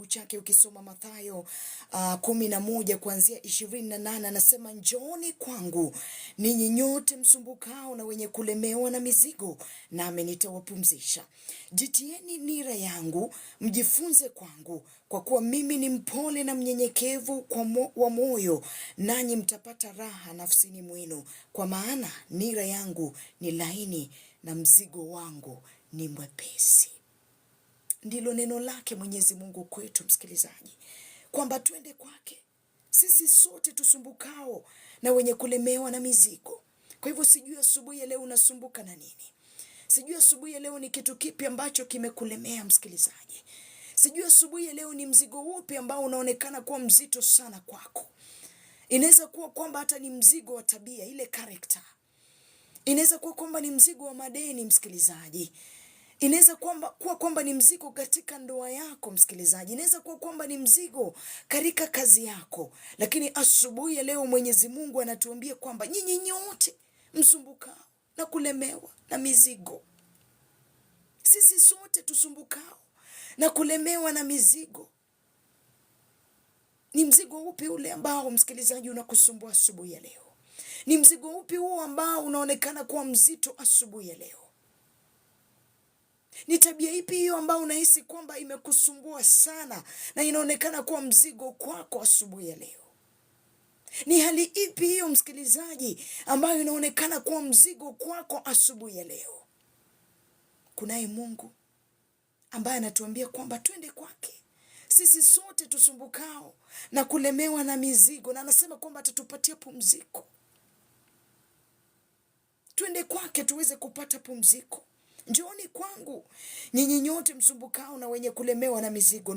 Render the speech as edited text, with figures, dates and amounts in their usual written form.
kitabu chake ukisoma Mathayo 11 kuanzia 28, anasema njooni kwangu ninyi nyote msumbukao na wenye kulemewa na mizigo, nami nitawapumzisha. Jitieni nira yangu, mjifunze kwangu, kwa kuwa mimi ni mpole na mnyenyekevu wa moyo, nanyi mtapata raha nafsini mwenu, kwa maana nira yangu ni laini na mzigo wangu ni mwepesi. Ndilo neno lake Mwenyezi Mungu kwetu, msikilizaji, kwamba twende kwake sisi sote tusumbukao na wenye kulemewa na mizigo. Kwa hivyo sijui asubuhi ya leo unasumbuka na nini? Sijui asubuhi ya leo ni kitu kipi ambacho kimekulemea msikilizaji? Sijui asubuhi ya leo ni mzigo upi ambao unaonekana kuwa mzito sana kwako? Inaweza kuwa kwamba hata ni mzigo wa tabia, ile character. Inaweza kuwa kwamba ni mzigo wa madeni msikilizaji. Inaweza kuwa kwamba ni mzigo katika ndoa yako msikilizaji. Inaweza kuwa kwamba ni mzigo katika kazi yako. Lakini asubuhi ya leo Mwenyezi Mungu anatuambia kwamba nyinyi nyote msumbukao na kulemewa na mizigo. Sisi sote tusumbukao na kulemewa na mizigo. Ni mzigo upi ule ambao msikilizaji unakusumbua asubuhi ya leo? Ni mzigo upi huo ambao unaonekana kuwa mzito asubuhi ya leo? Ni tabia ipi hiyo ambao unahisi kwamba imekusumbua sana na inaonekana kuwa mzigo kwako asubuhi ya leo? Ni hali ipi hiyo msikilizaji ambayo inaonekana kuwa mzigo kwako asubuhi ya leo? Kunaye Mungu ambaye anatuambia kwamba twende kwake sisi sote tusumbukao na kulemewa na mizigo, na anasema kwamba atatupatia pumziko. Twende kwake tuweze kupata pumziko. Njooni kwangu nyinyi nyote msumbukao na wenye kulemewa na mizigo.